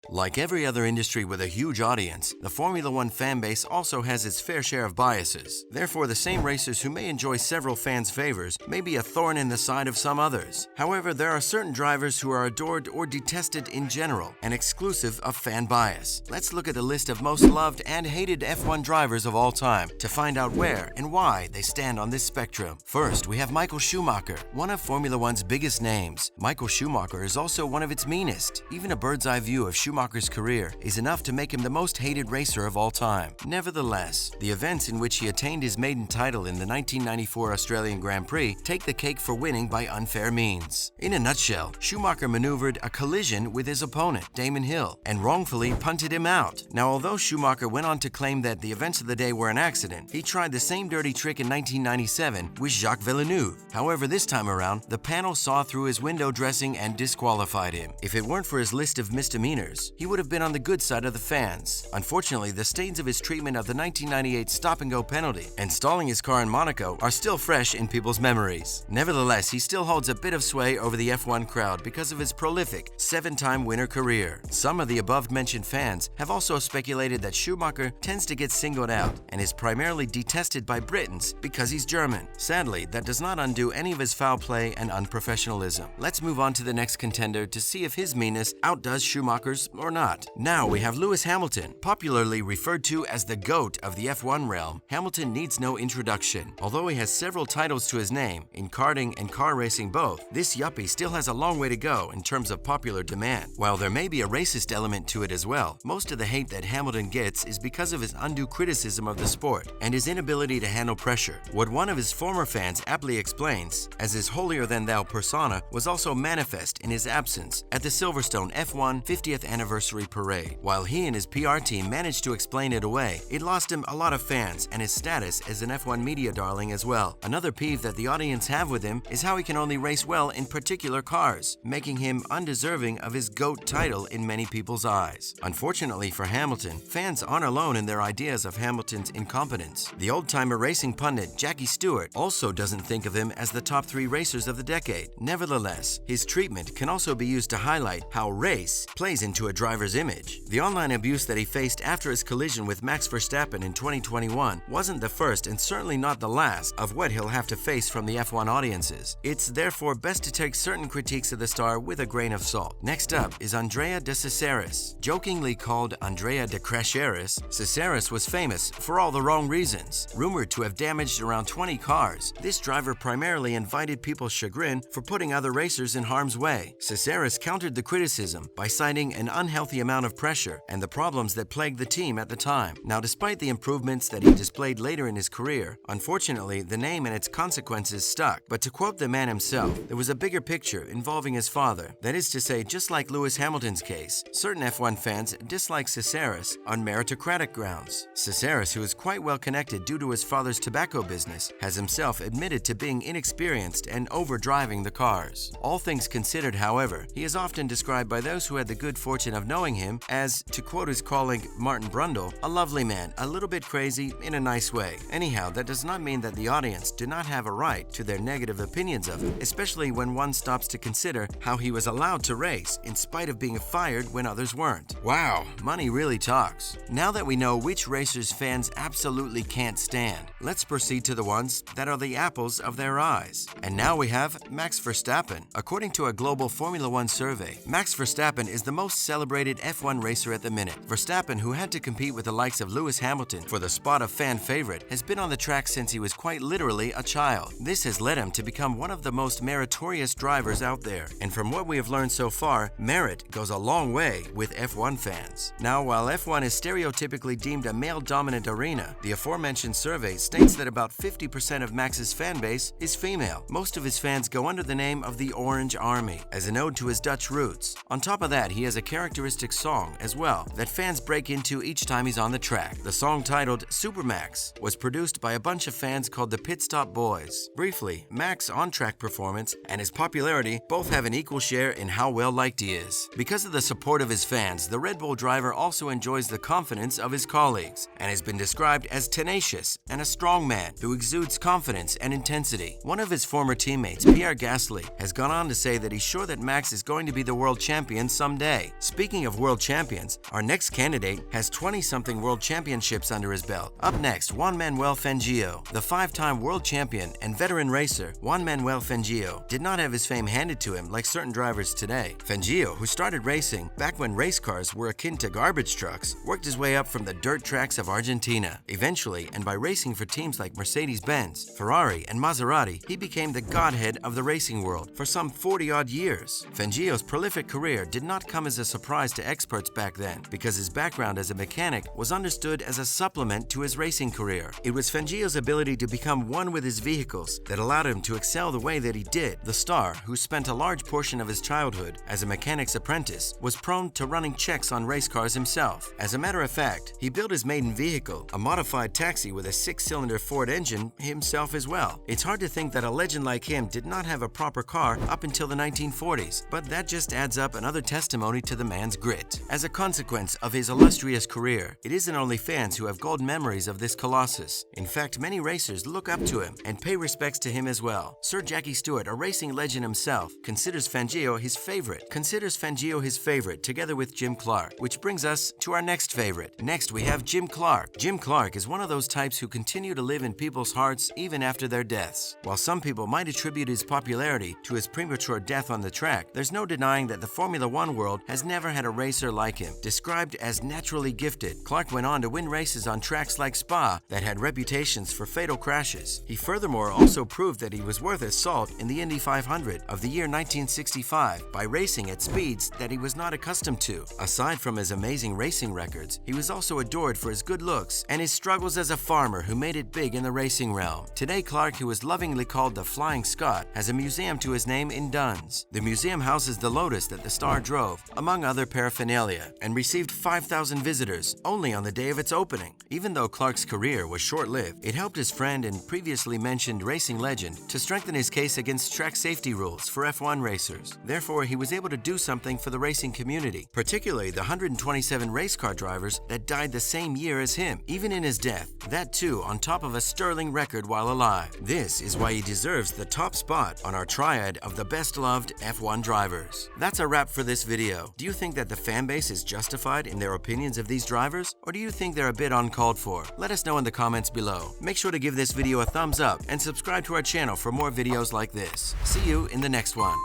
Like every other industry with a huge audience, the Formula One fan base also has its fair share of biases. Therefore, the same racers who may enjoy several fans' favors may be a thorn in the side of some others. However, there are certain drivers who are adored or detested in general and exclusive of fan bias. Let's look at the list of most loved and hated F1 drivers of all time to find out where and why they stand on this spectrum. First, we have Michael Schumacher, one of Formula One's biggest names. Michael Schumacher is also one of its meanest. Even a bird's-eye view of Schumacher's career is enough to make him the most hated racer of all time. Nevertheless, the events in which he attained his maiden title in the 1994 Australian Grand Prix take the cake for winning by unfair means. In a nutshell, Schumacher maneuvered a collision with his opponent, Damon Hill, and wrongfully punted him out. Now, although Schumacher went on to claim that the events of the day were an accident, he tried the same dirty trick in 1997 with Jacques Villeneuve. However, this time around, the panel saw through his window dressing and disqualified him. If it weren't for his list of misdemeanors, he would have been on the good side of the fans. Unfortunately, the stains of his treatment of the 1998 stop-and-go penalty and stalling his car in Monaco are still fresh in people's memories. Nevertheless, he still holds a bit of sway over the F1 crowd because of his prolific 7-time winner career. Some of the above-mentioned fans have also speculated that Schumacher tends to get singled out and is primarily detested by Britons because he's German. Sadly, that does not undo any of his foul play and unprofessionalism. Let's move on to the next contender to see if his meanness outdoes Schumacher's or not. Now we have Lewis Hamilton, popularly referred to as the GOAT of the F1 realm. Hamilton needs no introduction. Although he has several titles to his name, in karting and car racing both, this yuppie still has a long way to go in terms of popular demand. While there may be a racist element to it as well, most of the hate that Hamilton gets is because of his undue criticism of the sport and his inability to handle pressure. What one of his former fans aptly explains as his holier-than-thou persona was also manifest in his absence at the Silverstone F1 50th anniversary parade. While he and his PR team managed to explain it away, it lost him a lot of fans and his status as an F1 media darling as well. Another peeve that the audience have with him is how he can only race well in particular cars, making him undeserving of his GOAT title in many people's eyes. Unfortunately for Hamilton, fans aren't alone in their ideas of Hamilton's incompetence. The old-timer racing pundit Jackie Stewart also doesn't think of him as the top 3 racers of the decade. Nevertheless, his treatment can also be used to highlight how race plays into a driver's image. The online abuse that he faced after his collision with Max Verstappen in 2021 wasn't the first and certainly not the last of what he'll have to face from the F1 audiences. It's therefore best to take certain critiques of the star with a grain of salt. Next up is Andrea de Cesaris. Jokingly called Andrea de Crasheris, Cesaris was famous for all the wrong reasons. Rumored to have damaged around 20 cars, this driver primarily invited people's chagrin for putting other racers in harm's way. Cesaris countered the criticism by citing an unhealthy amount of pressure and the problems that plagued the team at the time. Now, despite the improvements that he displayed later in his career, unfortunately, the name and its consequences stuck. But to quote the man himself, there was a bigger picture involving his father. That is to say, just like Lewis Hamilton's case, certain F1 fans dislike Cesaris on meritocratic grounds. Cesaris, who is quite well connected due to his father's tobacco business, has himself admitted to being inexperienced and overdriving the cars. All things considered, however, he is often described by those who had the good fortune of knowing him as, to quote his colleague Martin Brundle, a lovely man, a little bit crazy in a nice way. Anyhow, that does not mean that the audience do not have a right to their negative opinions of him, especially when one stops to consider how he was allowed to race in spite of being fired when others weren't. Wow, money really talks. Now that we know which racers fans absolutely can't stand, let's proceed to the ones that are the apples of their eyes. And now we have Max Verstappen. According to a global Formula One survey, Max Verstappen is the most celebrated F1 racer at the minute. Verstappen, who had to compete with the likes of Lewis Hamilton for the spot of fan favorite, has been on the track since he was quite literally a child. This has led him to become one of the most meritorious drivers out there. And from what we have learned so far, merit goes a long way with F1 fans. Now, while F1 is stereotypically deemed a male-dominant arena, the aforementioned survey states that about 50% of Max's fan base is female. Most of his fans go under the name of the Orange Army, as an ode to his Dutch roots. On top of that, he has a characteristic song as well that fans break into each time he's on the track. The song, titled Supermax, was produced by a bunch of fans called the Pit Stop Boys. Briefly, Max's on-track performance and his popularity both have an equal share in how well liked he is. Because of the support of his fans, the Red Bull driver also enjoys the confidence of his colleagues and has been described as tenacious and a strong man who exudes confidence and intensity. One of his former teammates, Pierre Gasly, has gone on to say that he's sure that Max is going to be the world champion someday. Speaking of world champions, our next candidate has 20-something world championships under his belt. Up next, Juan Manuel Fangio. The 5-time world champion and veteran racer, Juan Manuel Fangio, did not have his fame handed to him like certain drivers today. Fangio, who started racing back when race cars were akin to garbage trucks, worked his way up from the dirt tracks of Argentina. Eventually, and by racing for teams like Mercedes-Benz, Ferrari, and Maserati, he became the godhead of the racing world for some 40-odd years. Fangio's prolific career did not come as a surprise to experts back then, because his background as a mechanic was understood as a supplement to his racing career. It was Fangio's ability to become one with his vehicles that allowed him to excel the way that he did. The star, who spent a large portion of his childhood as a mechanic's apprentice, was prone to running checks on race cars himself. As a matter of fact, he built his maiden vehicle, a modified taxi with a 6-cylinder Ford engine, himself as well. It's hard to think that a legend like him did not have a proper car up until the 1940s, but that just adds up another testimony to the man's grit. As a consequence of his illustrious career, it isn't only fans who have golden memories of this colossus. In fact, many racers look up to him and pay respects to him as well. Sir Jackie Stewart, a racing legend himself, considers Fangio his favorite together with Jim Clark, which brings us to our next favorite. Next, we have Jim Clark. Jim Clark is one of those types who continue to live in people's hearts even after their deaths. While some people might attribute his popularity to his premature death on the track, there's no denying that the Formula One world has never had a racer like him. Described as naturally gifted, Clark went on to win races on tracks like Spa that had reputations for fatal crashes. He furthermore also proved that he was worth his salt in the Indy 500 of the year 1965 by racing at speeds that he was not accustomed to. Aside from his amazing racing records, he was also adored for his good looks and his struggles as a farmer who made it big in the racing realm. Today, Clark, who is lovingly called the Flying Scot, has a museum to his name in Duns. The museum houses the Lotus that the star drove, among other paraphernalia, and received 5,000 visitors only on the day of its opening. Even though Clark's career was short-lived, it helped his friend and previously mentioned racing legend to strengthen his case against track safety rules for F1 racers. Therefore, he was able to do something for the racing community, particularly the 127 race car drivers that died the same year as him, even in his death. That too, on top of a sterling record while alive. This is why he deserves the top spot on our triad of the best-loved F1 drivers. That's a wrap for this video. Do you think that the fan base is justified in their opinions of these drivers, or do you think they're a bit uncalled for? Let us know in the comments below. Make sure to give this video a thumbs up and subscribe to our channel for more videos like this. See you in the next one.